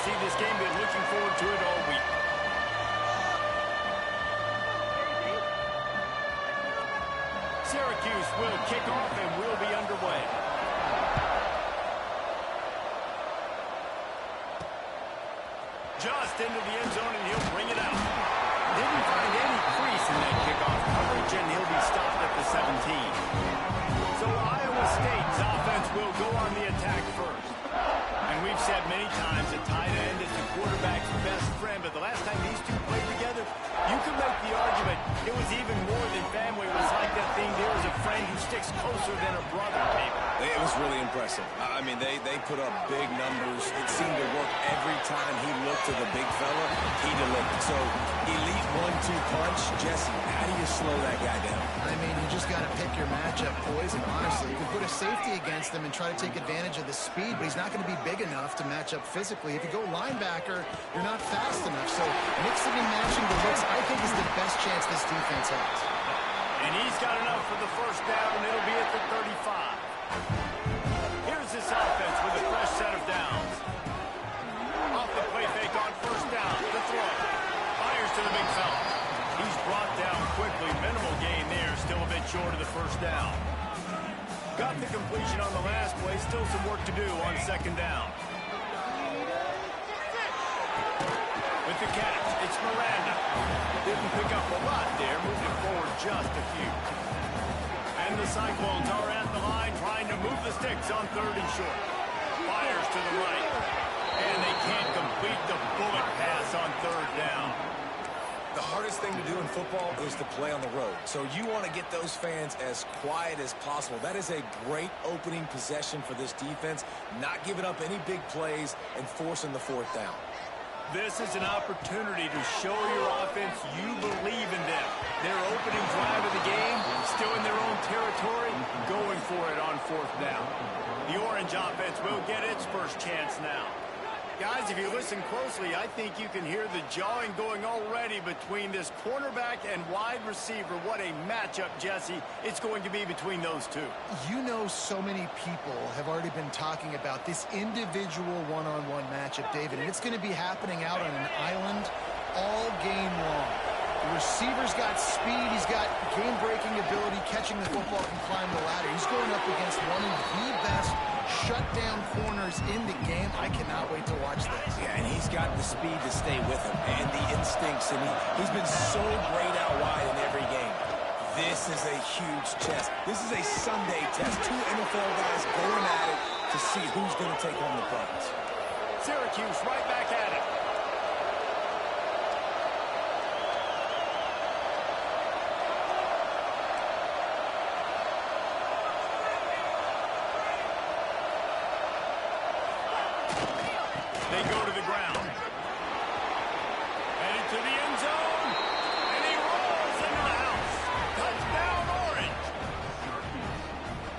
see this game. Been looking forward to it all week. Syracuse will kick off and will be underway. Just into the end zone, and he'll bring it out. Didn't find any crease in that kickoff coverage, and he'll be stopped at the 17. So Iowa State's offense will go on the attack first. And we've said many times that tight end is the quarterback's best friend, but the last time these two played together, you can make the argument it was even more than family. It was like that thing there was a friend who sticks closer than a brother, maybe. It was really impressive. I mean, they put up big numbers. It seemed to work every time he looked to the big fella. He delivered. So, elite 1-2 punch. Jesse, how do you slow that guy down? I mean, you just got to pick your matchup poison, honestly. You can put a safety against him and try to take advantage of the speed, but he's not going to be big enough to match up physically. If you go linebacker, you're not fast enough. So, mixing and matching the looks, I think, is the best chance this defense has. And he's got enough for the first down, and it'll be at the 35. Here's this offense with a fresh set of downs. Off the play fake on first down. The throw. Fires to the big fella. He's brought down quickly. Minimal gain there. Still a bit short of the first down. Got the completion on the last play. Still some work to do on second down. With the catch, it's Miranda. Didn't pick up a lot there. Moved it forward just a few. And the Cyclones are at the line trying to move the sticks on third and short. Fires to the right. And they can't complete the bullet pass on third down. The hardest thing to do in football is to play on the road. So you want to get those fans as quiet as possible. That is a great opening possession for this defense. Not giving up any big plays and forcing the fourth down. This is an opportunity to show your offense you believe in them. Their opening drive of the game, still in their own territory, going for it on fourth down. The Orange offense will get its first chance now. Guys, if you listen closely, I think you can hear the jawing going already between this cornerback and wide receiver. What a matchup, Jesse, it's going to be between those two. You know, so many people have already been talking about this individual one-on-one matchup, David, and it's going to be happening out on an island all game long. The receiver's got speed, he's got game-breaking ability, catching the football, can climb the ladder. He's going up against one of the best shutdown corners in the game. I cannot wait to watch this. Yeah, and he's got the speed to stay with him and the instincts, and he's been so great out wide in every game. This is a huge test. This is a Sunday test. Two NFL guys going at it to see who's going to take home the prize. Syracuse right back at it. They go to the ground. Headed to the end zone. And he rolls into the house. Touchdown, Orange.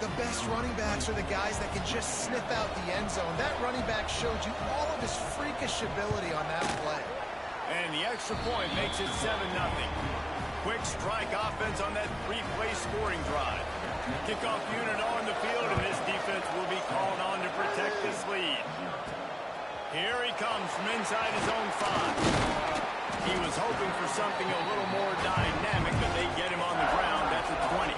The best running backs are the guys that can just sniff out the end zone. That running back showed you all of his freakish ability on that play. And the extra point makes it 7-0. Quick strike offense on that three-play scoring drive. Kickoff unit on the field, and this defense will be called on to protect this lead. Here he comes from inside his own 5. He was hoping for something a little more dynamic, but they get him on the ground. That's a 20.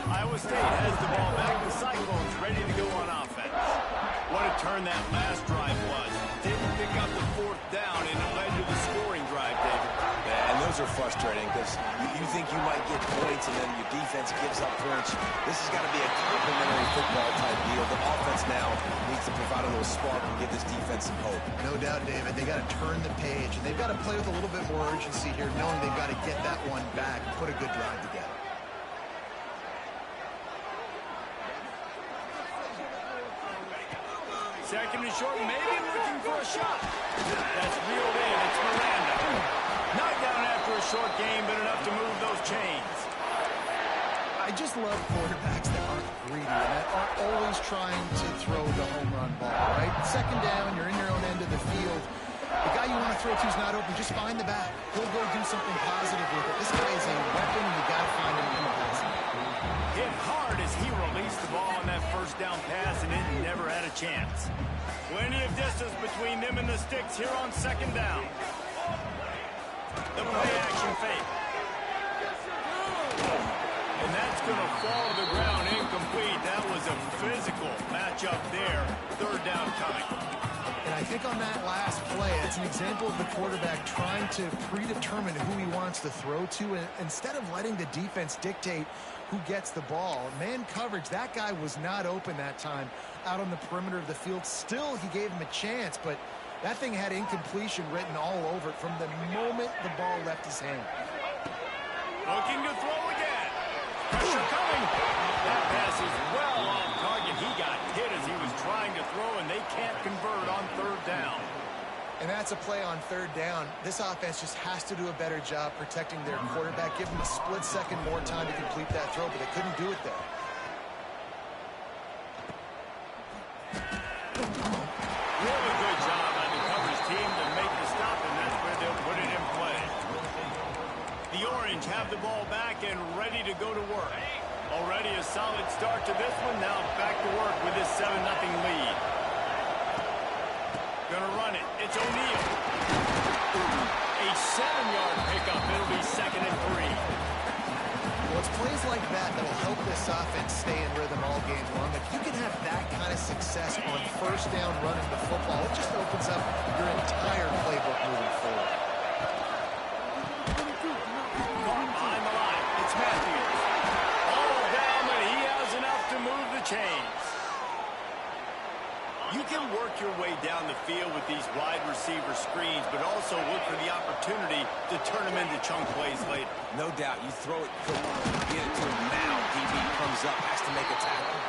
Iowa State has the ball back. The Cyclones ready to go on offense. What a turn that last drive was. Didn't pick up the fourth down, and it led to the scoring drive, David. Yeah, and those are frustrating because you think you might get points and then your defense gives up points. This has got to be a complimentary football type deal. The offense now needs to provide a little spark and give this defense some hope. No doubt, David. They got to turn the page, and they've got to play with a little bit more urgency here, knowing they've got to get that one back and put a good drive together. Second and short, maybe looking for a shot. That's reeled in. It's Miranda. Knocked down after a short game, but enough to move those chains. I just love quarterbacks that aren't greedy and that aren't always trying to throw the home run ball, right? Second down, you're in your own end of the field. The guy you want to throw to is not open. Just find the back. He'll go do something positive with it. This guy is a weapon, and you got to find him in the passing. Hit hard as he released the ball on that first down pass, and it never had a chance. Plenty of distance between them and the sticks here on second down. The play-action fake. And that's going to fall to the ground incomplete. That was a physical matchup there. Third down coming. And I think on that last play, it's an example of the quarterback trying to predetermine who he wants to throw to, and instead of letting the defense dictate who gets the ball. Man coverage, that guy was not open that time out on the perimeter of the field. Still, he gave him a chance, but that thing had incompletion written all over it from the moment the ball left his hand. Looking to throw again. Pressure coming. That pass is well off target. He got hit as he was trying to throw, and they can't convert on third down. And that's a play on third down. This offense just has to do a better job protecting their quarterback. Give him a split second more time to complete that throw, but they couldn't do it there. Really good job on the coverage team to make the stop, and that's where they'll put it in play. The Orange have the ball back and ready to go to work. Already a solid start to this one. Now back to work with this 7-0 lead. Gonna run it. It's O'Neal. A 7-yard pickup. It'll be 2nd and 3. Well, it's plays like that that'll help this offense stay in rhythm all game long. If you can have that kind of success on first down running the football, it just opens up your entire playbook moving forward. Caught behind the line. It's Matthews. All down, but he has enough to move the chains. You can work your way down the field with these wide receiver screens, but also look for the opportunity to turn them into chunk plays later. No doubt. You throw it quickly, get it to him now. DB comes up, has to make a tackle.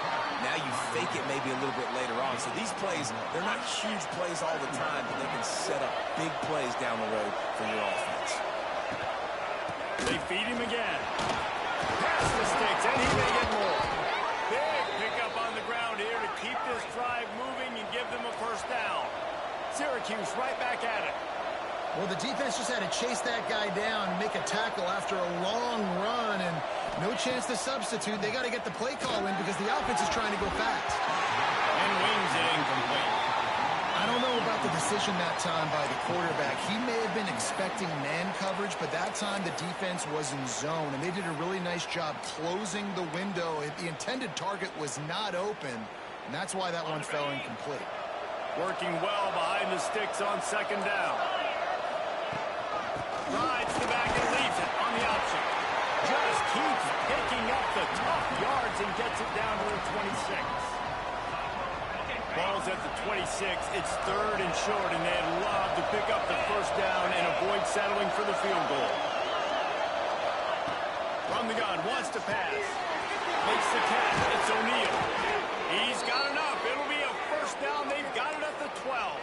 Now you fake it maybe a little bit later on. So these plays, they're not huge plays all the time, but they can set up big plays down the road for your offense. They feed him again. Pass the sticks, and he may get more. Big pickup on the ground here to keep this drive moving and give them a first down. Syracuse right back at it. Well, the defense just had to chase that guy down, make a tackle after a long run, and no chance to substitute. They got to get the play call in because the offense is trying to go fast. And wings it incomplete. I don't know about the decision that time by the quarterback. He may have been expecting man coverage, but that time the defense was in zone, and they did a really nice job closing the window. The intended target was not open, and that's why that one fell incomplete. Working well behind the sticks on second down. Rides the back and leaves it on the option. Just keeps picking up the tough yards and gets it down to the 26. Ball's at the 26. It's 3rd and short, and they'd love to pick up the first down and avoid settling for the field goal. From the gun, wants to pass. Makes the catch. It's O'Neal. He's got enough. It'll be a first down. They've got it at the 12.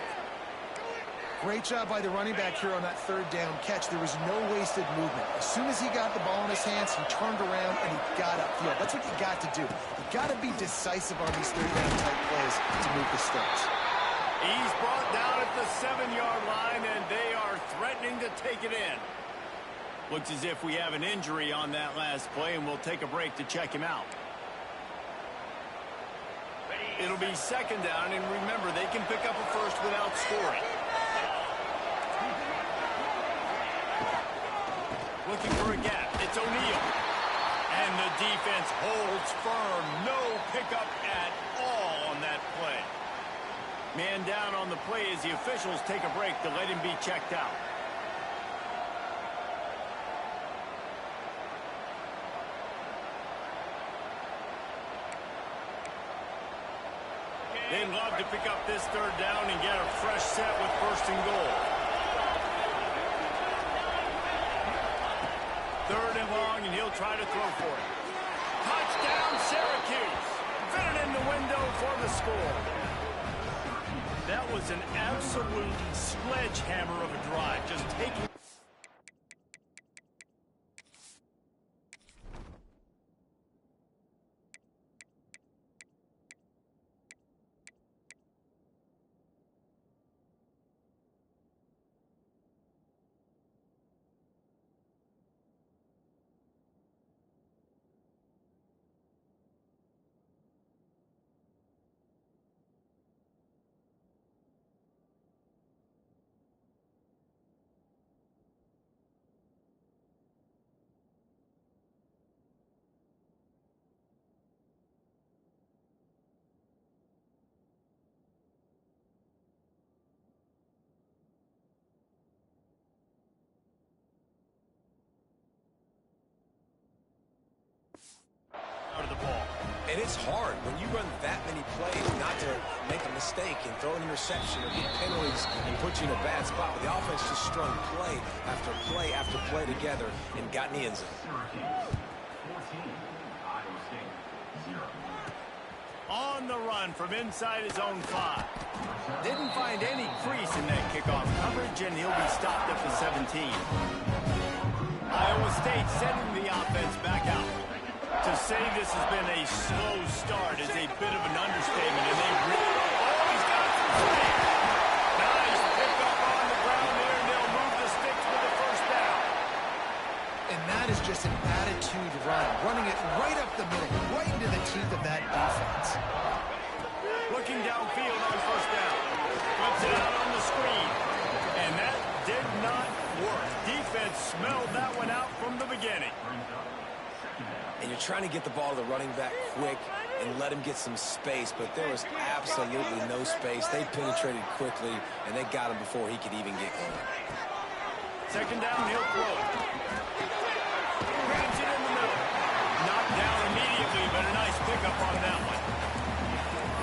Great job by the running back here on that 3rd down catch. There was no wasted movement. As soon as he got the ball in his hands, he turned around and he got upfield. That's what you got to do. You got to be decisive on these 3rd down type plays to move the sticks. He's brought down at the 7-yard line, and they are threatening to take it in. Looks as if we have an injury on that last play, and we'll take a break to check him out. It'll be 2nd down, and remember, they can pick up a first without scoring. Looking for a gap. It's O'Neal. And the defense holds firm. No pickup at all on that play. Man down on the play as the officials take a break to let him be checked out. They'd love to pick up this 3rd down and get a fresh set with 1st and goal. 3rd and long, and he'll try to throw for it. Touchdown, Syracuse. Fitted in the window for the score. That was an absolute sledgehammer of a drive, just taking And it's hard when you run that many plays not to make a mistake and throw an interception or get penalties and put you in a bad spot. But the offense just strung play after play after play together and got in the end zone. On the run from inside his own 5. Didn't find any crease in that kickoff coverage, and he'll be stopped at the 17. Iowa State sending the offense back out. To say this has been a slow start is a bit of an understatement, and they really... Oh, he's got some speed. Nice pickup on the ground there, and they'll move the sticks with the first down. And that is just an attitude run, running it right up the middle, right into the teeth of that defense. Looking downfield on first down. Flips it out on the screen. And that did not work. Defense smelled that one out from the beginning. And you're trying to get the ball to the running back quick and let him get some space, but there was absolutely no space. They penetrated quickly, and they got him before he could even get going. Second down, he'll throw it. Grabs it in the middle. Knocked down immediately, but a nice pickup on that one.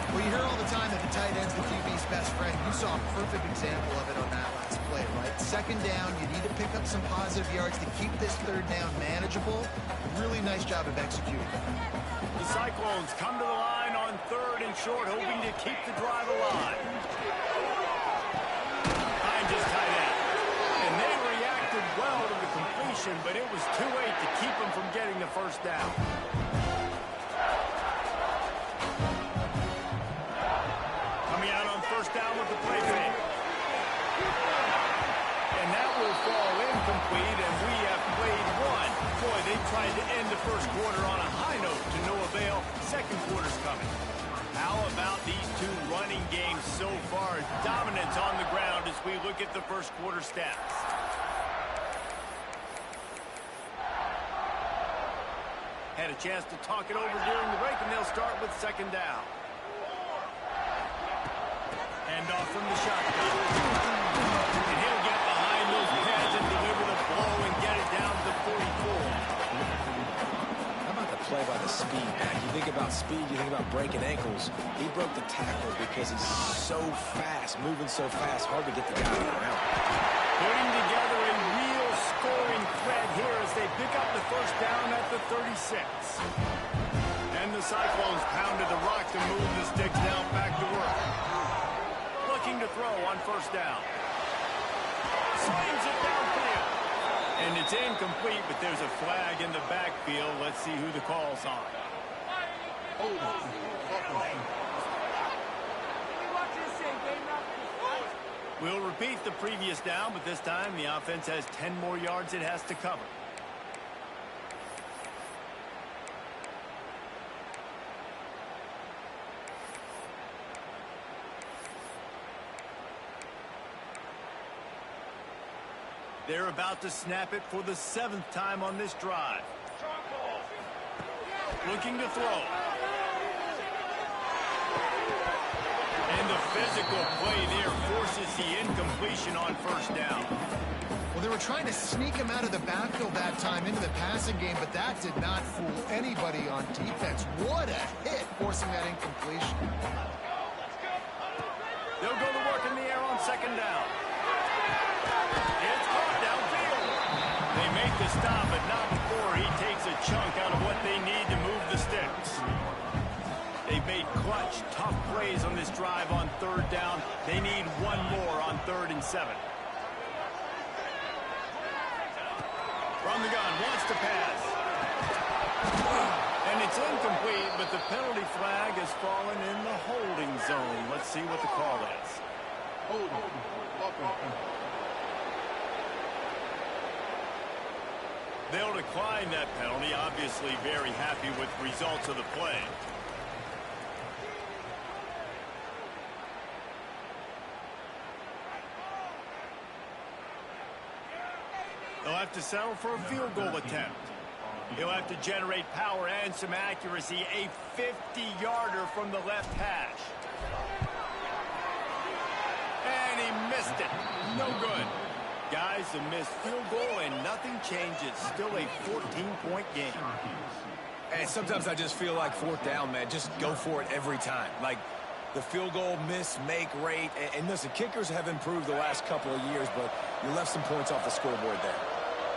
Well, you hear all the time that the tight end's the QB's best friend. You saw a perfect example of it on that last play, right? Second down, you need to pick up some positive yards to keep this third down manageable. Really nice job of executing. The Cyclones come to the line on third and short, hoping to keep the drive alive. Behind his tight end. And they reacted well to the completion, but it was too late to keep them from getting the first down. Coming out on first down with the play fake. And that will fall incomplete, and we have played one. Boy, they tried to end the first quarter on a high note to no avail. Second quarter's coming. How about these two running games so far? Dominance on the ground as we look at the first quarter stats. Had a chance to talk it over during the break, and they'll start with second down. Hand off from the shotgun. And he'll get behind those pads and deliver the blow and get it down to the 44. How about the play by the speed back? You think about speed, you think about breaking ankles. He broke the tackle because he's so fast, moving so fast, hard to get the guy around. Putting together a real scoring threat here as they pick up the first down at the 36. And the Cyclones pounded the rock to move the sticks now back to work. Looking to throw on first down. Slings it downfield. And it's incomplete, but there's a flag in the backfield. Let's see who the call's on. We'll repeat the previous down, but this time the offense has 10 more yards it has to cover. They're about to snap it for the 7th time on this drive. Looking to throw. And the physical play there forces the incompletion on first down. Well, they were trying to sneak him out of the backfield that time into the passing game, but that did not fool anybody on defense. What a hit, forcing that incompletion. They'll go to work in the air on second down. It's caught downfield. They make the stop, but not before he takes a chunk out of what they need to move the sticks. They've made clutch, tough plays on this drive on third down. They need one more on 3rd and 7. From the gun, wants to pass. And it's incomplete, but the penalty flag has fallen in the holding zone. Let's see what the call is. They'll decline that penalty, obviously very happy with the results of the play. They'll have to settle for a field goal attempt. He'll have to generate power and some accuracy. A 50-yarder from the left hash. And he missed it. No good. Guys, a missed field goal and nothing changes. Still a 14-point game. And sometimes I just feel like fourth down, man, just go for it every time. Like, the field goal miss-make rate. And listen, kickers have improved the last couple of years, but you left some points off the scoreboard there.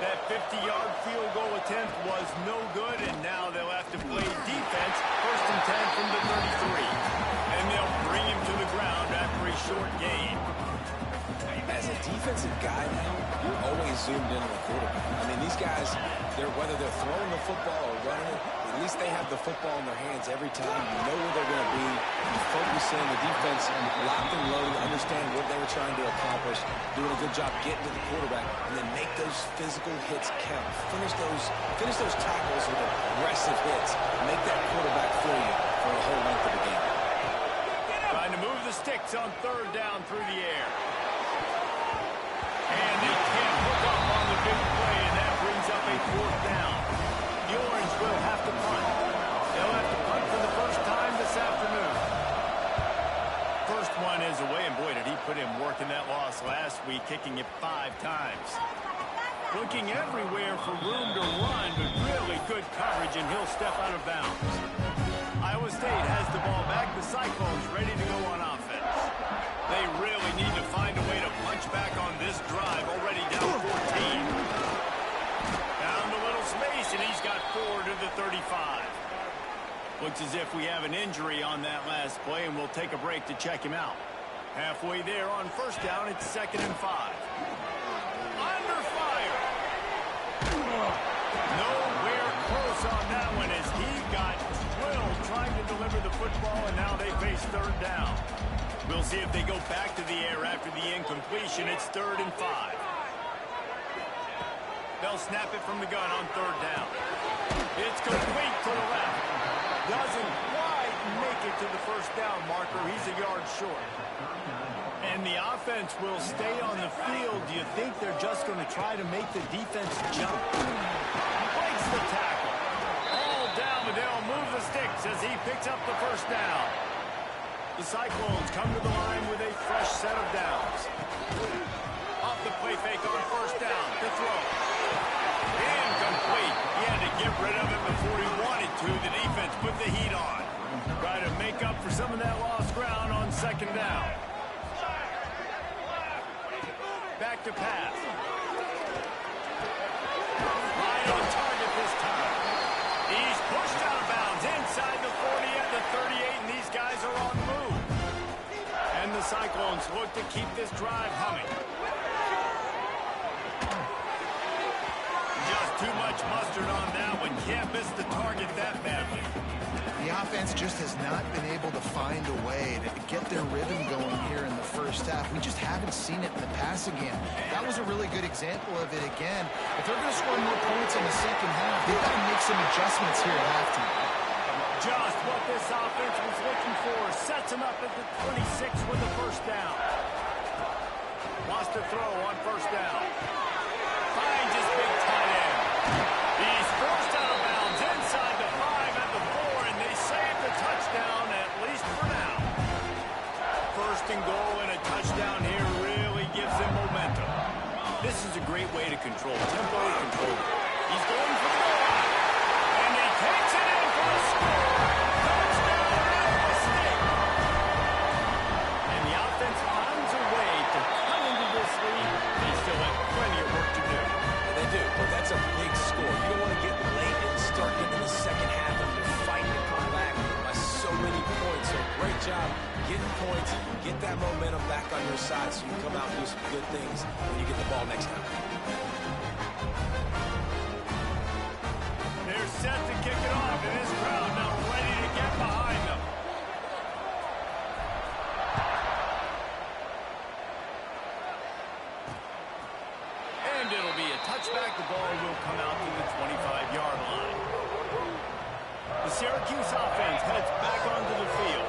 That 50-yard field goal attempt was no good, and now they'll have to play defense. 1st and 10 from the 33. And they'll bring him to the ground after a short gain. As a defensive guy now, you're always zoomed in on the quarterback. I mean, these guys, whether they're throwing the football or running it, at least they have the football in their hands every time. You know where they're going to be. You focus in, the defense locked and loaded, understand what they were trying to accomplish, doing a good job getting to the quarterback, and then make those physical hits count. Finish those tackles with aggressive hits. Make that quarterback feel you for the whole length of the game. Trying to move the sticks on 3rd down through the air. And they can't hook up on the big play, and that brings up a 4th down. The Orange will have to punt. They'll have to punt for the first time this afternoon. First one is away, and boy, did he put in work in that loss last week, kicking it 5 times. Looking everywhere for room to run, but really good coverage, and he'll step out of bounds. Iowa State has the ball back. The Cyclones ready to go on offense. They really need to find a way to punch back on this drive, already down 14. Down the little space, and he's got 4 to the 35. Looks as if we have an injury on that last play, and we'll take a break to check him out. Halfway there on 1st down, it's 2nd and 5. Under fire. Nowhere close on that one as he got drilled trying to deliver the football, and now they face 3rd down. We'll see if they go back to the air after the incompletion. It's 3rd and 5. They'll snap it from the gun on 3rd down. It's complete to the left. Doesn't quite make it to the 1st down marker. He's a yard short. And the offense will stay on the field. Do you think they're just going to try to make the defense jump? Breaks the tackle. All down, but they'll move the sticks as he picks up the 1st down. The Cyclones come to the line with a fresh set of downs. Off the play fake on 1st down. The throw. Incomplete. He had to get rid of it before he wanted to. The defense put the heat on. Try to make up for some of that lost ground on 2nd down. Back to pass. Right on target this time. He's pushed out of bounds inside the 40 at the 38, and these guys are on the move. And the Cyclones look to keep this drive humming. Just too much mustard on that one. Can't miss the target that badly. The offense just has not been able to find a way to get their rhythm going here in the 1st half. We just haven't seen it in the passing game. That was a really good example of it again. If they're going to score more points in the 2nd half, they've got to make some adjustments here at halftime. Just what this offense was looking for. Sets him up at the 26 with the 1st down. Lost a throw on 1st down. Finds his big tight end. He's forced out of bounds inside the 5 at the 4, and they save the touchdown, at least for now. 1st and goal, and a touchdown here really gives them momentum. This is a great way to control tempo, control. He's going for the goal line, and he takes it in for a score. Touchdown, Iowa State. And the offense finds a way to cut into this lead. They still have plenty of work to do. And they do, but that's a big score. You don't want to get late and start getting in the 2nd half and you're fighting to come back by so many points. So great job getting points, get that momentum back on your side so you can come out and do some good things when you get the ball next time. They're set to kick it off, and this crowd now ready to get behind them. And it'll be a touchback. The ball will come out to the 25-yard line. The Syracuse offense heads back onto the field.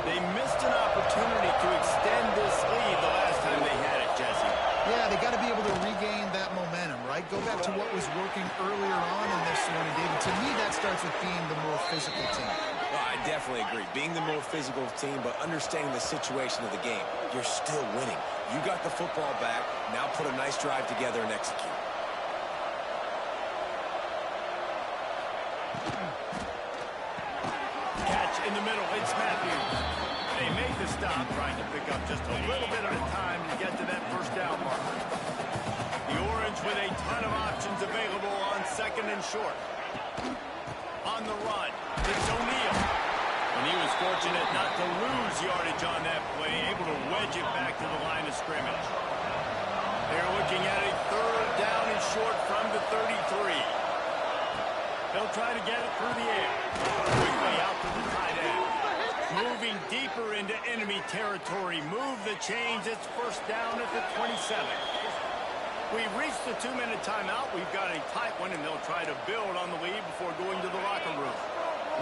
They missed an opportunity to extend this lead the last time they had it, Jesse. Yeah, they got to be able to regain that momentum, right? Go back to what was working earlier on in this one, and David, to me, that starts with being the more physical team. Well, I definitely agree. Being the more physical team, but understanding the situation of the game. You're still winning. You got the football back. Now put a nice drive together and execute. job trying to pick up just a little bit at a time to get to that first down mark. The Orange with a ton of options available on second and short. On the run, it's O'Neal. And he was fortunate not to lose yardage on that play, able to wedge it back to the line of scrimmage. They're looking at a third down and short from the 33. They'll try to get it through the air. Quickly out to the tight end. Moving deeper into enemy territory. Move the chains. It's first down at the 27. We've reached the 2-minute timeout. We've got a tight one, and they'll try to build on the lead before going to the locker room.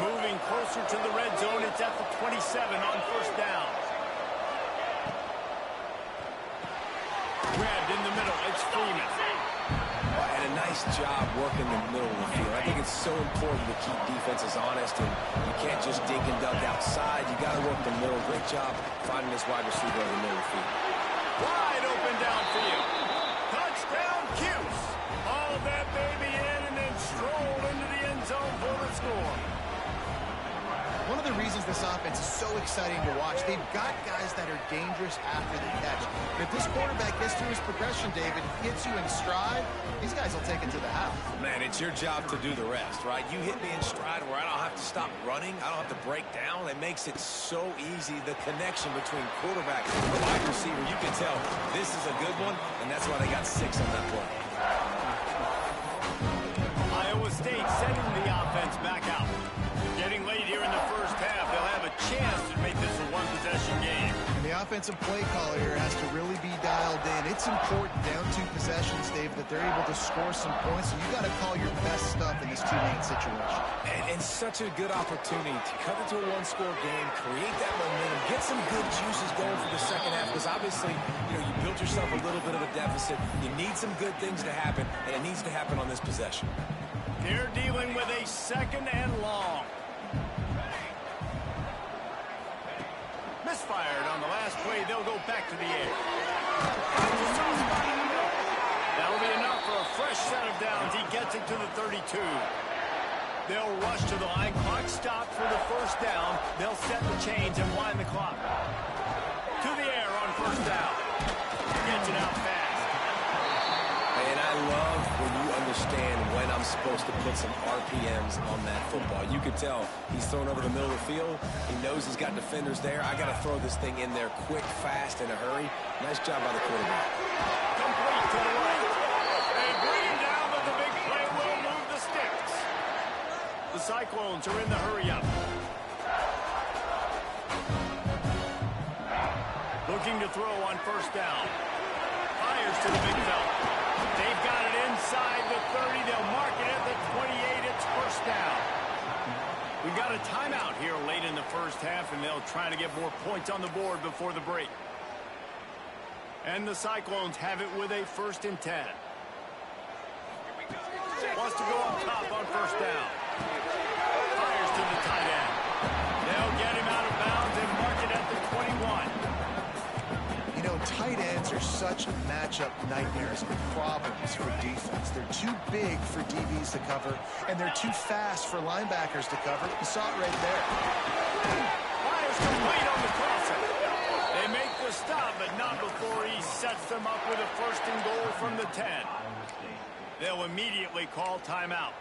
Moving closer to the red zone. It's at the 27 on first down. Grabbed in the middle. It's Freeman. And a nice job working the middle of the field. I think it's so important to keep defenses honest, and you can't just dink and dunk outside. You got to work the middle. Great job finding this wide receiver in the middle of the field. Wide open downfield. Touchdown, Cuse. All that baby in and then stroll into the end zone for the score. One of the reasons this offense is so exciting to watch, they've got guys that are dangerous after the catch. But if this quarterback gets through his progression, David, hits you in stride, these guys will take it to the house. Man, it's your job to do the rest, right? You hit me in stride where I don't have to stop running. I don't have to break down. It makes it so easy. The connection between quarterback and wide receiver, you can tell this is a good one, and that's why they got 6 on that play. Iowa State sending the offense back out. Getting late here in the first half, they'll have a chance to make this a one-possession game. And the offensive play caller here has to really be dialed in. It's important down 2 possessions, Dave, that they're able to score some points. So you got to call your best stuff in this 2-man situation. And such a good opportunity to cut into a one-score game, create that momentum, get some good juices going for the second half, because obviously, you built yourself a little bit of a deficit. You need some good things to happen, and it needs to happen on this possession. They're dealing with a second and long. Misfired on the last play. They'll go back to the air. That'll be enough for a fresh set of downs. He gets it to the 32. They'll rush to the line. Clock stopped for the first down. They'll set the chains and wind the clock. To the air on first down. Gets it out fast. And I love when you understand when I'm supposed to put some RPMs on that football. You could tell he's thrown over the middle of the field. He knows he's got defenders there. I got to throw this thing in there quick, fast, in a hurry. Nice job by the quarterback. Complete to the right. They bring him down, but the big play will move the sticks. The Cyclones are in the hurry-up. Looking to throw on first down. Fires to the big fella. They've got it inside the 30. They'll mark it at the 28. It's first down. We've got a timeout here late in the first half, and they'll try to get more points on the board before the break. And the Cyclones have it with a 1st and 10. Wants to go up top on first down. Fires to the tight end. They'll get him out of bounds and mark it at the 21. You know, tight ends are such matchup nightmares and problems for defense. They're too big for DBs to cover, and they're too fast for linebackers to cover. You saw it right there. Fires complete on the crosser. They make the stop, but not before he sets them up with a 1st and goal from the 10. They'll immediately call timeout.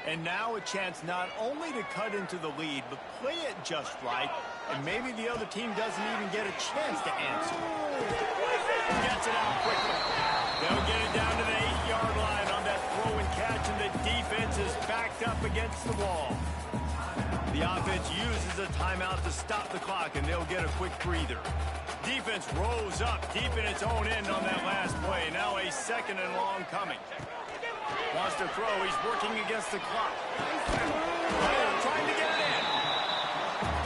And now a chance not only to cut into the lead, but play it just right, and maybe the other team doesn't even get a chance to answer. Gets it out quickly. They'll get it down to the 8-yard line on that throw and catch, and the defense is backed up against the wall. The offense uses a timeout to stop the clock, and they'll get a quick breather. Defense rolls up deep in its own end on that last play. Now a 2nd and long coming. Wants to throw. He's working against the clock. Trying to get it in.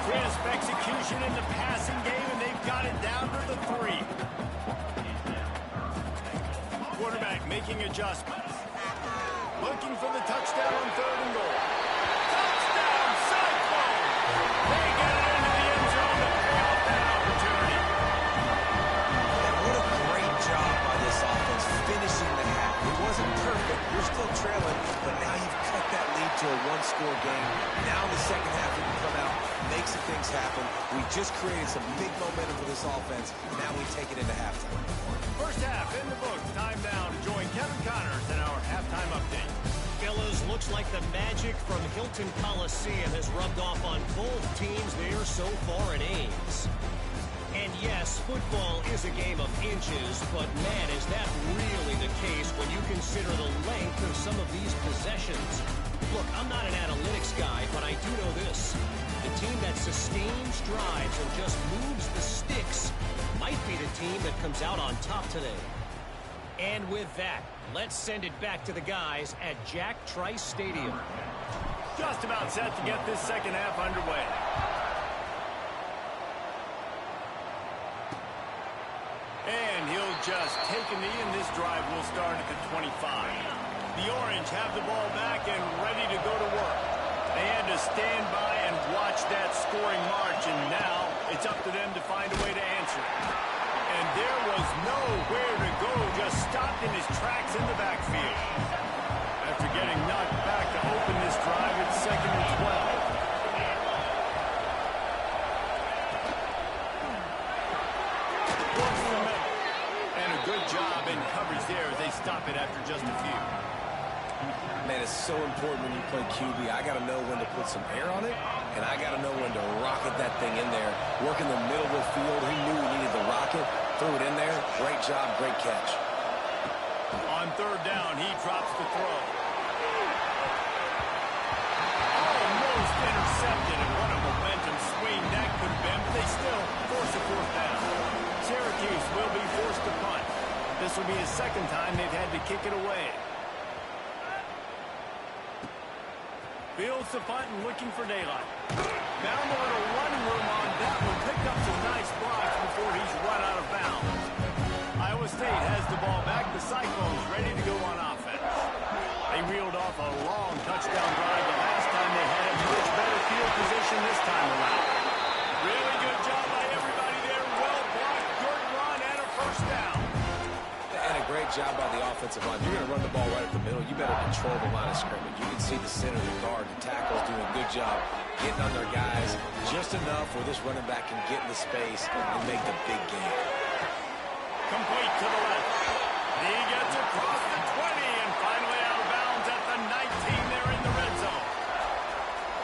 Crisp execution in the passing game, and they've got it down to the 3. Quarterback making adjustments. Looking for the touchdown on 3rd and goal. Touchdown, Cyclone! They get it into the end zone to pick up that opportunity. What a great job by this offense finishing the half. It wasn't perfect. You're still trailing, but now you've cut that lead to a 1-score game. We just created some big momentum for this offense. Now we take it into halftime. First half in the books. Time now to join Kevin Connors in our halftime update. Fellas, looks like the magic from Hilton Coliseum has rubbed off on both teams there so far at Ames. And yes, football is a game of inches, but man, is that really the case when you consider the length of some of these possessions. Look, I'm not an analytics guy, but I do know this. The team that sustains drives and just moves the sticks might be the team that comes out on top today. And with that, let's send it back to the guys at Jack Trice Stadium. Just about set to get this second half underway. And he'll just take a knee, and this drive will start at the 25. The Orange have the ball back and ready to go to work. They had to stand by and watch that scoring march, and now it's up to them to find a way to answer it. And there was nowhere to go, just stopped in his tracks in the backfield. After getting knocked back to open this drive, it's 2nd and 12. Good job in coverage there as they stop it after just a few. Man, it's so important when you play QB. I got to know when to put some air on it, and I got to know when to rocket that thing in there. Work in the middle of the field. He knew he needed the rocket. Threw it in there. Great job, great catch. On third down, he drops the throw. Almost intercepted, and what a momentum swing that could have been, but they still force a fourth down. Syracuse will be forced to punt. This will be his second time they've had to kick it away. Fields the punt and looking for daylight. Found a little running room on that one. Picked up some nice blocks before he's run out of bounds. Iowa State has the ball back. The Cyclones ready to go on offense. They reeled off a long touchdown drive the last time. They had a much better field position this time around. Really good job by everybody there. Well blocked, good run, and a first down. And a great job by the offensive line. You're going to run the ball right up the middle. You better control the line of scrimmage. You can see the center, the guard, the tackles doing a good job getting on their guys just enough where this running back can get in the space and make the big game. Complete to the left. He gets across the 20 and finally out of bounds at the 19 there in the red zone.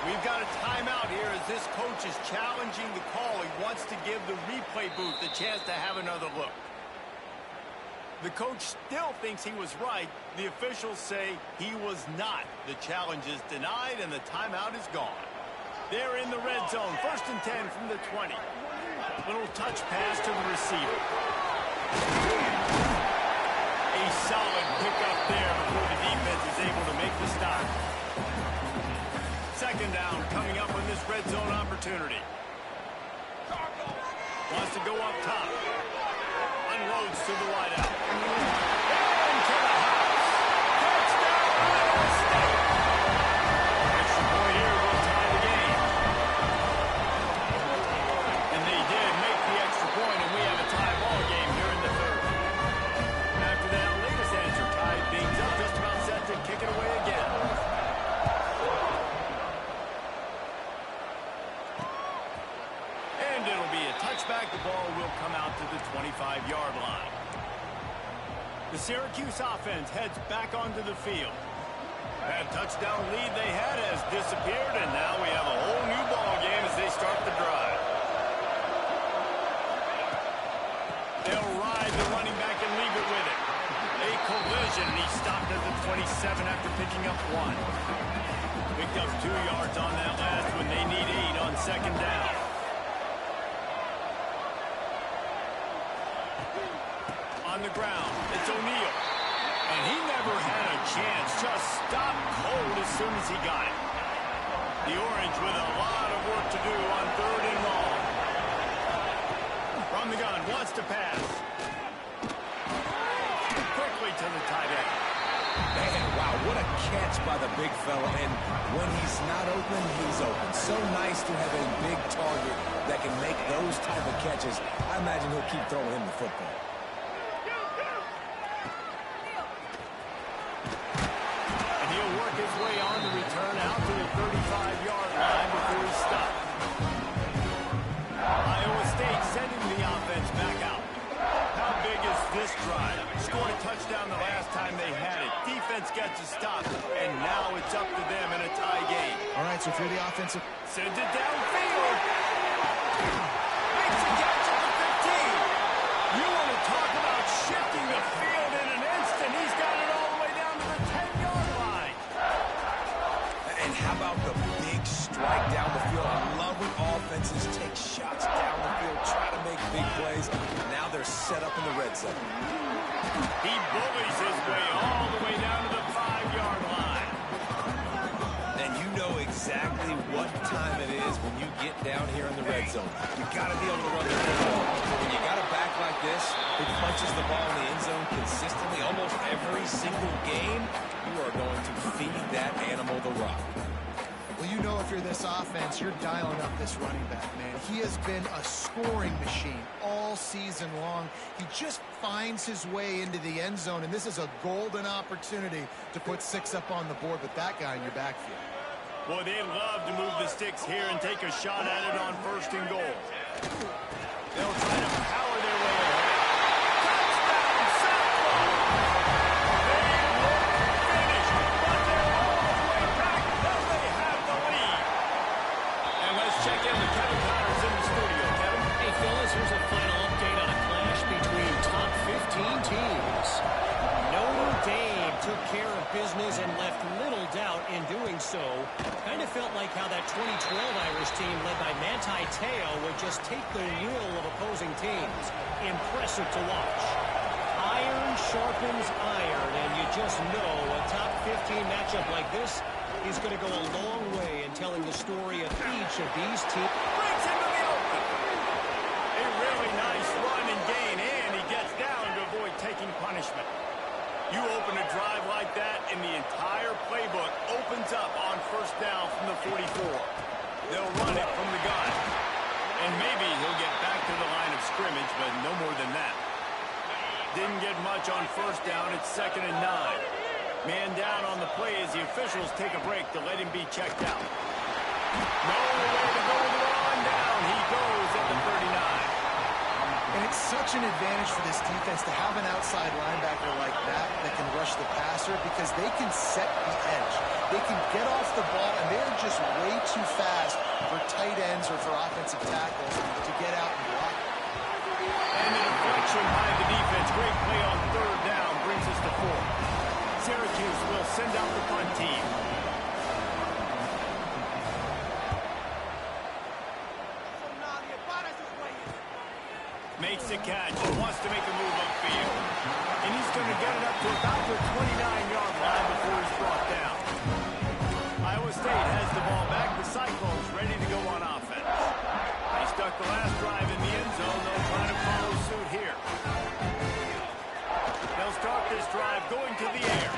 We've got a timeout here as this coach is challenging the call. He wants to give the replay booth the chance to have another look. The coach still thinks he was right. The officials say he was not. The challenge is denied and the timeout is gone. They're in the red zone. 1st and 10 from the 20. Little touch pass to the receiver. A solid pickup there before the defense is able to make the stop. 2nd down coming up on this red zone opportunity. Wants to go up top. Unloads to the wideout. And to the house. Touchdown, Iowa State. Extra point here will tie the game. And they did make the extra point, and we have a tie ball game here in the 3rd. After that latest answer tied things up, just about set to kick it away again. And it'll be a touchback. The ball will come out to the 25-yard line. The Syracuse offense heads back onto the field. That touchdown lead they had has disappeared, and now we have a whole new ball game as they start the drive. They'll ride the running back and leave it with it. A collision, and he stopped at the 27 after picking up 1. Picked up 2 yards on that last one. They need 8 on 2nd down. On the ground, it's O'Neal. And he never had a chance, just stopped cold as soon as he got it. The Orange with a lot of work to do on 3rd and long. From the gun, wants to pass. Quickly to the tight end. Man, wow, what a catch by the big fella. And when he's not open, he's open. So nice to have a big target that can make those type of catches. I imagine he'll keep throwing him the football. And he'll work his way on the return out to the 35-yard line before he stops. defense gets a stop, and now it's up to them in a tie game. All right, so if you're the offensive... Sends it downfield. Makes the catch at the 15. You want to talk about shifting the field in an instant. He's got it all the way down to the 10-yard line. And how about the big strike down the field? I love when offenses take shots down the field, try to make big plays. Now they're set up in the red zone. He bullies his way all the way down to the 5-yard line. And you know exactly what time it is when you get down here in the red zone. You got to be able to run the ball. When you got a back like this who punches the ball in the end zone consistently almost every single game, you are going to feed that animal the rock. Well, you know if you're this offense, you're dialing up this running back, man. He has been a scoring machine all season long. He just finds his way into the end zone, and this is a golden opportunity to put 6 up on the board with that guy in your backfield. Boy, they love to move the sticks here and take a shot at it on 1st and goal. They'll try to power their way ahead. Touchdown, Southpaw! They look finished, but they're all the way back as they have the lead. And let's check in with Kevin Connors in the studio. Kevin? Hey, fellas, here's a final update on a clash between top 15 teams. Notre Dame took care of business and left little doubt in doing so. Kind of felt like how that 2012 Irish team led by Manti Te'o would just take the will of opposing teams. Impressive to watch. Iron sharpens iron, and you just know a top 15 matchup like this is going to go a long way in telling the story of each of these teams. Brings him to the open. A really nice run and gain, and he gets down to avoid taking punishment. You open a drive like that, and the entire playbook opens up on 1st down from the 44. They'll run it from the gun. And maybe he'll get back to the line of scrimmage, but no more than that. Didn't get much on 1st down. It's 2nd and 9. Man down on the play as the officials take a break to let him be checked out. No way to go with the on down. He goes at the 39. And it's such an advantage for this defense to have an outside linebacker like that can rush the passer because they can set the edge. They can get off the ball, and they're just way too fast for tight ends or for offensive tackles to get out and block. And the deflection by the defense. Great play on 3rd down brings us to 4. Syracuse will send out the punt team. Makes the catch, wants to make a move upfield. And he's going to get it up to about the 29-yard line before he's brought down. Iowa State has the ball back. The Cyclones ready to go on offense. They stuck the last drive in the end zone. They'll try to follow suit here. They'll start this drive going to the air.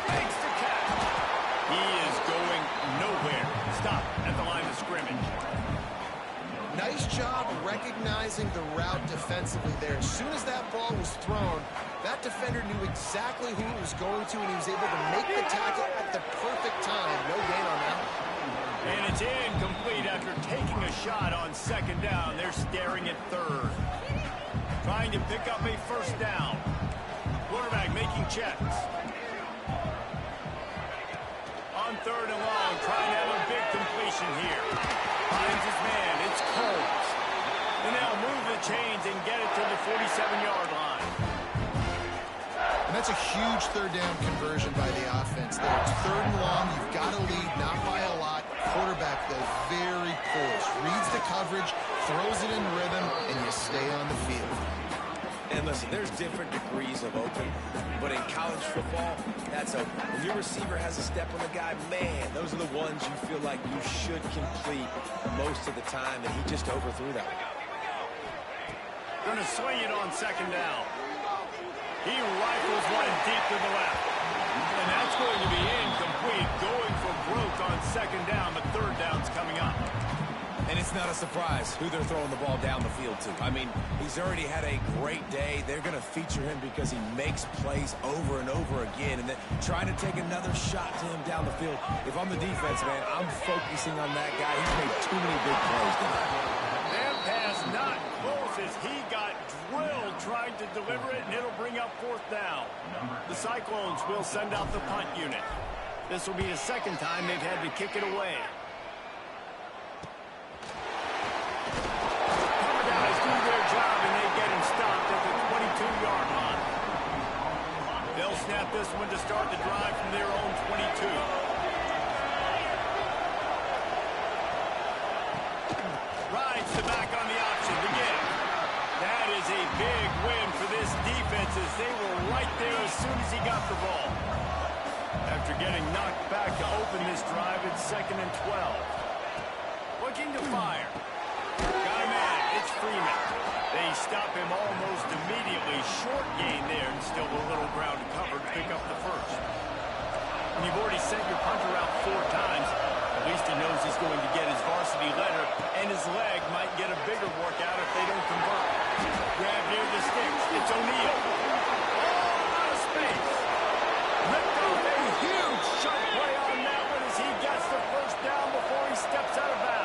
Makes the catch. He is going nowhere. Stop at the line of scrimmage. Nice job recognizing the route defensively there. As soon as that ball was thrown, that defender knew exactly who it was going to, and he was able to make the tackle at the perfect time. No gain on that one. And it's incomplete after taking a shot on 2nd down. They're staring at 3rd. Trying to pick up a 1st down. Quarterback making checks. On 3rd and long, trying to have a big completion here. Finds his man. It's Coles. And they'll move the chains and get it to the 47-yard line. And that's a huge 3rd down conversion by the offense there. It's 3rd and long. You've got to lead, not by a lot. Quarterback, though, very poised. Reads the coverage, throws it in rhythm, and you stay on the field. And listen, there's different degrees of open, but in college football, that's open. When your receiver has a step on the guy, man, those are the ones you feel like you should complete most of the time, and he just overthrew that one. Going to swing it on 2nd down. He rifles one deep to the left. And that's going to be incomplete. Going for broke on 2nd down, but 3rd down's coming up. And it's not a surprise who they're throwing the ball down the field to. I mean, he's already had a great day. They're going to feature him because he makes plays over and over again. And then trying to take another shot to him down the field. If I'm the defense, man, I'm focusing on that guy. He's made too many big plays tonight. That pass not close as he got drilled trying to to deliver it, and it'll bring up fourth down. The Cyclones will send out the punt unit. This will be the second time they've had to kick it away. Cover guys do their job, and they get him stopped at the 22-yard line. They'll snap this one to start the drive from their own 22. Rides the back on the option to get. That is a big win for this defense as they were right there as soon as he got the ball. After getting knocked back to open this drive, it's 2nd and 12. Looking to fire. Got a man. It's Freeman. They stop him almost immediately. Short gain there and still a little ground to cover to pick up the first. When you've already sent your punter out 4 times, at least he knows he's going to get his varsity letter, and his leg might get a bigger workout if they don't convert. Grab near the sticks. It's O'Neal. All out of space. Ripped off a huge shot play on that one as he gets the first down before he steps out of bounds.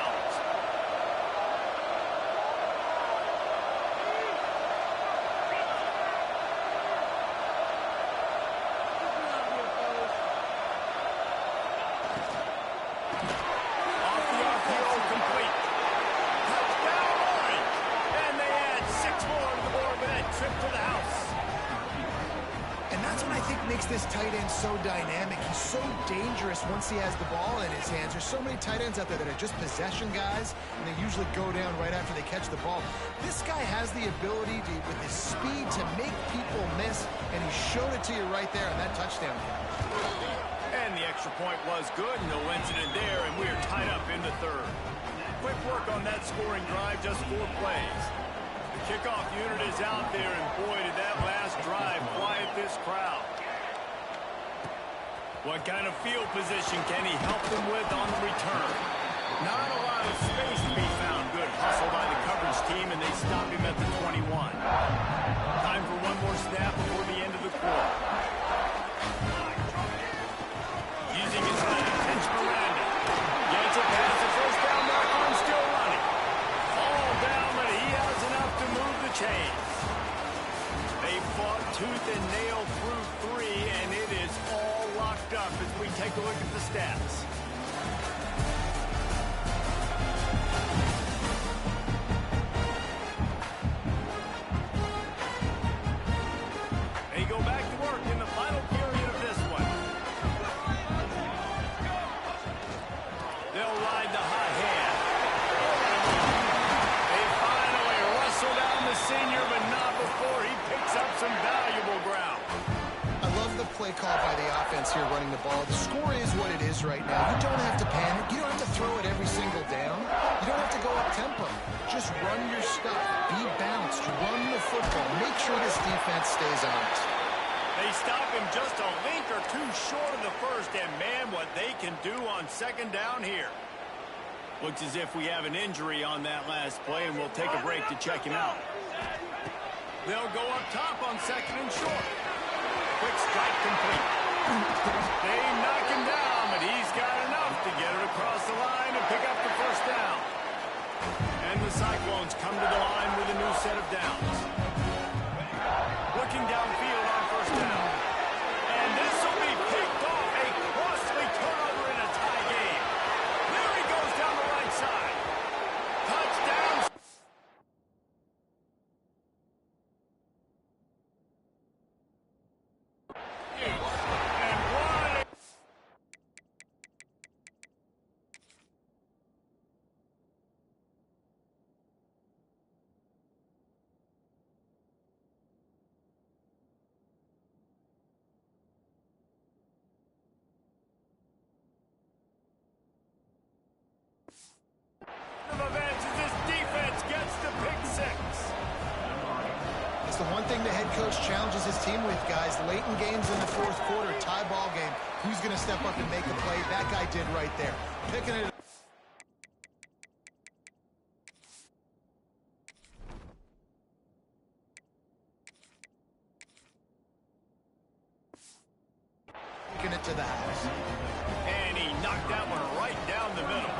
This tight end so dynamic. He's so dangerous once he has the ball in his hands. There's so many tight ends out there that are just possession guys, and they usually go down right after they catch the ball. This guy has the ability to, with his speed, to make people miss, and he showed it to you right there on that touchdown catch. And the extra point was good. No incident there, and we're tied up in the third. Quick work on that scoring drive, just 4 plays. The kickoff unit is out there, and boy, did that last drive quiet this crowd. What kind of field position can he help them with on the return? Not a lot of space to be found. Good hustle by the coverage team, and they stop him at the 21. Time for one more snap before the end of the quarter. Using his leg, pitch Miranda. Gets it past the first down marker and still running. All down, but he has enough to move the chains. They fought tooth and nail through 3, and it is all locked up as we take a look at the stats. They go back to work in the final period of this one. They'll ride the hot hand. They finally wrestle down the senior, but not before he picks up some valuable ground. I love the play call by the offense here running the ball. The score is what it is right now. You don't have to panic. You don't have to throw it every single down. You don't have to go up tempo. Just run your stuff. Be balanced. Run the football. Make sure this defense stays honest. They stop him just a link or 2 short of the first, and man, what they can do on 2nd down here. Looks as if we have an injury on that last play, and we'll take a break to check him out. They'll go up top on 2nd and short. Quick strike complete. They knock him down, but he's got enough to get it across the line and pick up the first down. And the Cyclones come to the line with a new set of downs. Looking downfield on 1st down. And this will be picked off. A costly turnover in a tie game. There he goes down the right side. Touchdown. The one thing the head coach challenges his team with, guys, late in games in the 4th quarter, tie ball game, who's going to step up and make a play? That guy did right there. Picking it. Taking it to the house. And he knocked that one right down the middle.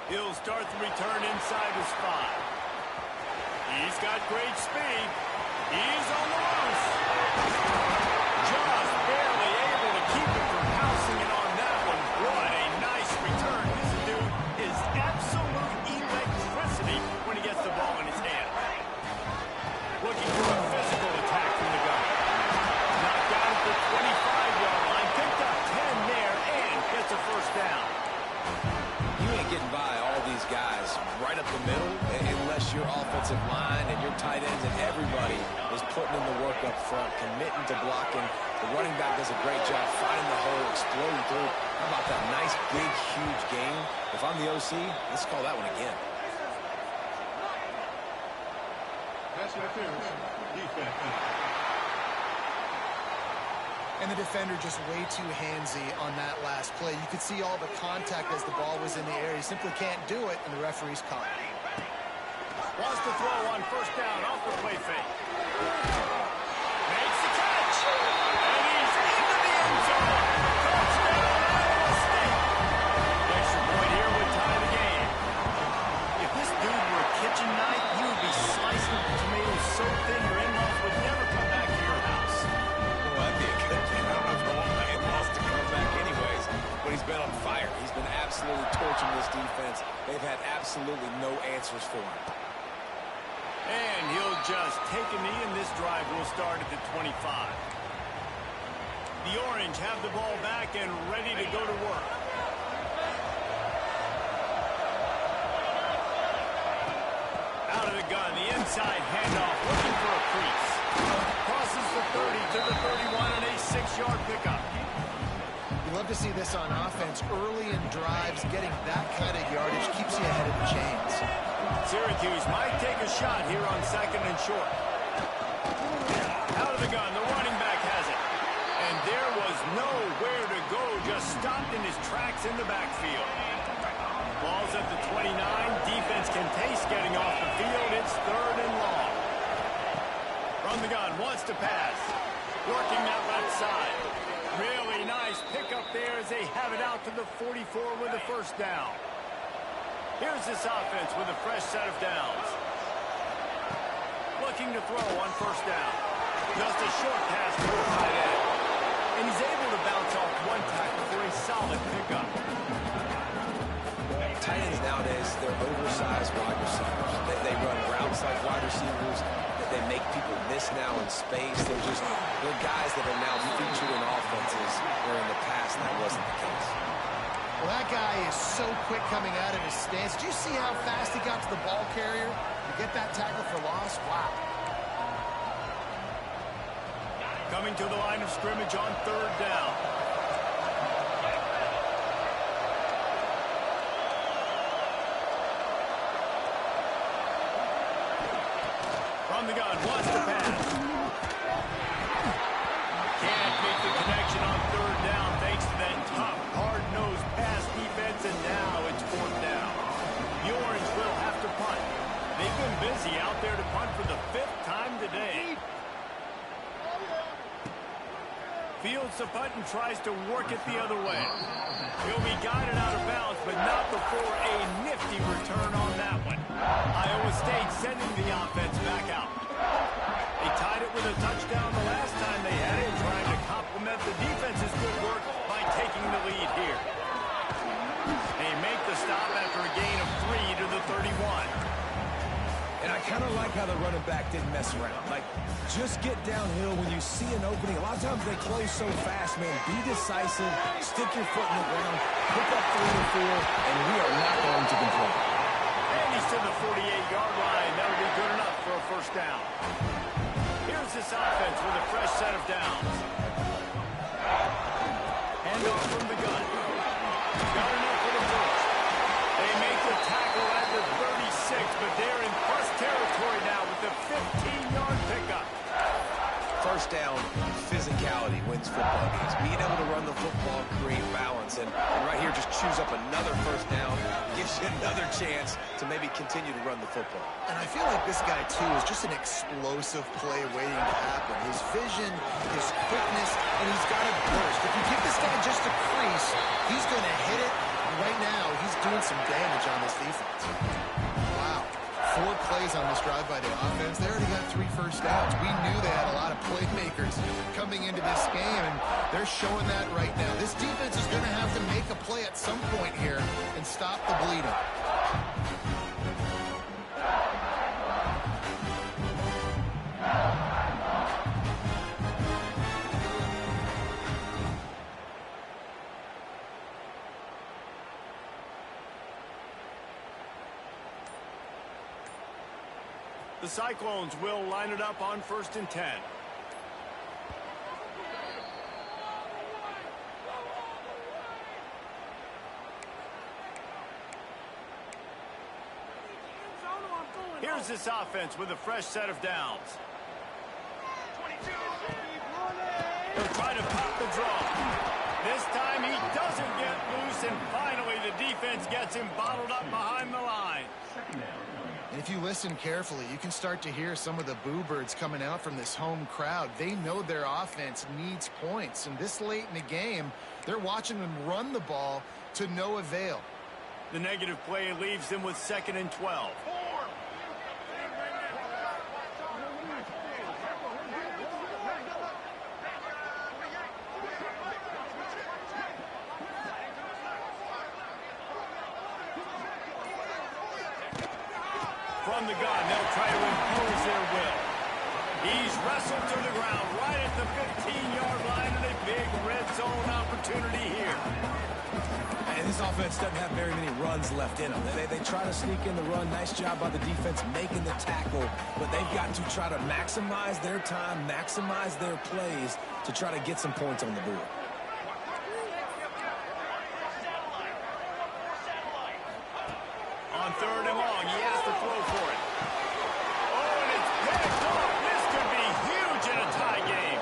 He'll start the return inside his 5. He's got great speed. He's on the loose. Just barely able to keep it from pouncing it on that one. What a nice return. This dude is absolute electricity when he gets the ball in his hand. Looking for a physical attack from the gun. Knocked down at the 25-yard line. Picked up 10 there and gets a first down. You ain't getting by all these guys right up the middle unless your offensive line and your tight ends and everybody is putting in the work up front, committing to blocking. The running back does a great job finding the hole, exploding through. How about that nice, big, huge game? If I'm the OC, let's call that one again. And the defender just way too handsy on that last play. You could see all the contact as the ball was in the air. He simply can't do it, and the referee's caught. Wants to throw on first down off the play fake. Makes the catch. And he's into the end zone. Touchdown, Iowa State. The extra point here would tie the game. If this dude were a kitchen knife, you would be slicing the tomatoes so thin your in-laws would never come back to your house. Well, that'd be a good thing. I don't know if I want my in-laws to come back anyways, but he's been on fire. He's been absolutely torching this defense. They've had absolutely no answers for him. And he'll just take a knee, and this drive will start at the 25. The Orange have the ball back and ready to go to work. Out of the gun, the inside handoff, looking for a crease. Crosses the 30 to the 31 on a 6-yard pickup. You love to see this on offense. Early in drives, getting that kind of yardage keeps you ahead of the chains. Syracuse might take a shot here on 2nd and short. Out of the gun, the running back has it. And there was nowhere to go, just stopped in his tracks in the backfield. Ball's at the 29. Defense can taste getting off the field. It's 3rd and long. From the gun, wants to pass. Working that left side. Really nice pickup there as they have it out to the 44 with a first down. Here's this offense with a fresh set of downs. Looking to throw on first down. Just a short pass to the tight end. And he's able to bounce off one tackle for a solid pickup. Tight ends nowadays, they're oversized wide receivers. They run routes like wide receivers. They make people miss now in space. They're guys that are now featured in offenses where in the past that wasn't the case. Well, that guy is so quick coming out of his stance. Did you see how fast he got to the ball carrier to get that tackle for loss? Wow. Coming to the line of scrimmage on 3rd down. From the gun, wants to pass. Can't make the connection on 3rd down thanks to that tough, hard-nosed pass defense, and now it's 4th down. The Orange will have to punt. They've been busy out there to punt for the 5th time today. Fields the punt and tries to work it the other way. He'll be guided out of bounds, but not before a nifty return on that one. Iowa State sending the offense back out. They tied it with a touchdown the last time they had it, trying to complement the defense's good work by taking the lead here. They make the stop after a gain of 3 to the 31. And I kind of like how the running back didn't mess around. Like, just get downhill when you see an opening. A lot of times they close so fast, man. Be decisive, stick your foot in the ground, pick up 3 or 4, and we are not going to complain. And he's to the 48-yard line. That'll be good enough for a first down. Here's this offense with a fresh set of downs. Handoff from the gun. Got enough for the first. They make the tackle at the 36, but they're in plus territory now with the 15-yard pickup. First down, physicality wins football games. Being able to run the football, create balance, and right here just choose up another first down, gives you another chance to maybe continue to run the football. And I feel like this guy, too, is just an explosive play waiting to happen. His vision, his quickness, and he's got a burst. If you give this guy just a crease, he's going to hit it. And right now, he's doing some damage on this defense. Wow. 4 plays on this drive by the offense. They already got 3 first downs. We knew they had a lot of playmakers coming into this game, and they're showing that right now. This defense is going to have to make a play at some point here and stop the bleeding. The Cyclones will line it up on 1st and 10. Here's this offense with a fresh set of downs. He'll try to pop the draw. This time he doesn't get loose, and finally the defense gets him bottled up behind the line. And if you listen carefully, you can start to hear some of the boo birds coming out from this home crowd. They know their offense needs points, and this late in the game, they're watching them run the ball to no avail. The negative play leaves them with 2nd and 12. From the gun, they'll try to impose their will. He's wrestled to the ground right at the 15-yard line, and a big red zone opportunity here. And this offense doesn't have very many runs left in them. They try to sneak in the run. Nice job by the defense making the tackle, but they've got to try to maximize their time, maximize their plays to try to get some points on the board. On 3rd and long, he has to throw for it. Oh, and it's picked off. This could be huge in a tie game.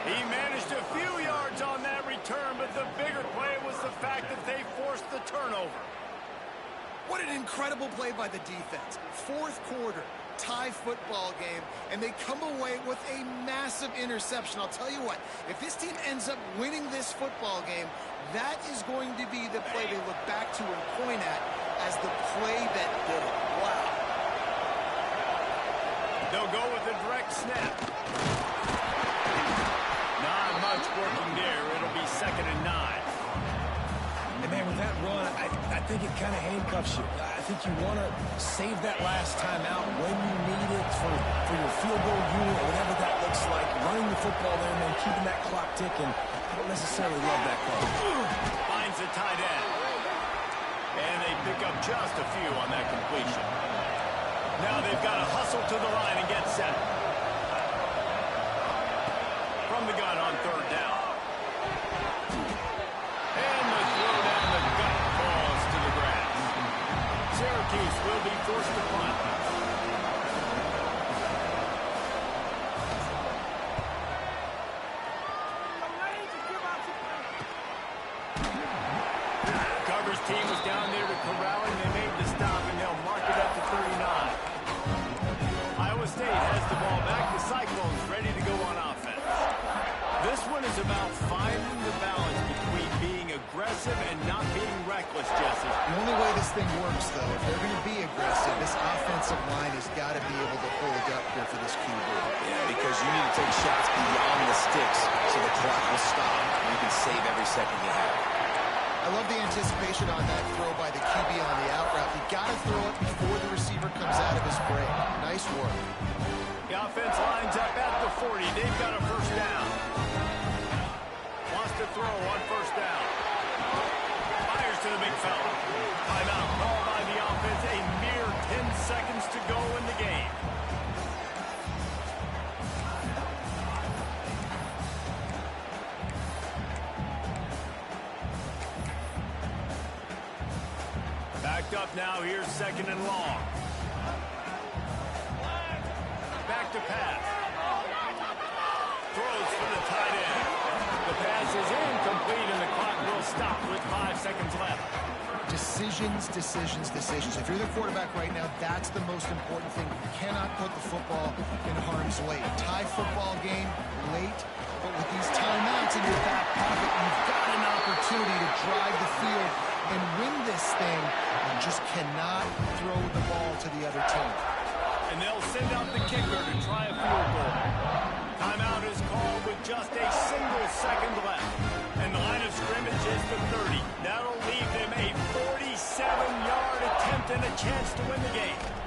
He managed a few yards on that return, but the bigger play was the fact that they forced the turnover. What an incredible play by the defense. 4th quarter, tie football game, and they come away with a massive interception. I'll tell you what, if this team ends up winning this football game, that is going to be the play they look back to and point at as the play that did it. Wow. They'll go with a direct snap. Not much working there. It'll be 2nd and 9. And man, with that run, I think it kind of handcuffs you. I think you want to save that last time out when you need it for your field goal unit, whatever that looks like. Running the football there and then keeping that clock ticking. I don't necessarily love that call. Finds a tight end. And they pick up just a few on that completion. Now they've got to hustle to the line and get set. From the gun on 3rd down. And the throw down the gut falls to the grass. Syracuse will be forced to punt. Carver's team was down there to corral him. They made the stop, and they'll mark it up to 39. Iowa State has the ball back. The Cyclones ready to go on offense. This one is about finding the balance between being aggressive and not being reckless, Jesse. The only way this thing works, though, if they're going to be aggressive, this offensive line has got to be able to hold up here for this QB. Yeah, because you need to take shots beyond the sticks so the clock will stop and you can save every second you have. I love the anticipation on that throw by the QB on the out route. You got to throw it before the receiver comes out of his break. Nice work. The offense lines up at the 40. They've got a first down. Wants to throw on 1st down. Fires to the big fella. Timeout called by the offense. A mere 10 seconds to go in the game. Backed up now. Here's 2nd and long. Back to pass. Throws for the tight end. The pass is incomplete, and the clock will stop with 5 seconds left. Decisions, decisions, decisions. If you're the quarterback right now, that's the most important thing. You cannot put the football in harm's way. Tie football game late, but with these timeouts in your back pocket, you've got an opportunity to drive the field and win this this thing and just cannot throw the ball to the other team. And they'll send out the kicker to try a field goal. Timeout is called with just a single second left. And the line of scrimmage is the 30. That'll leave them a 47-yard attempt and a chance to win the game.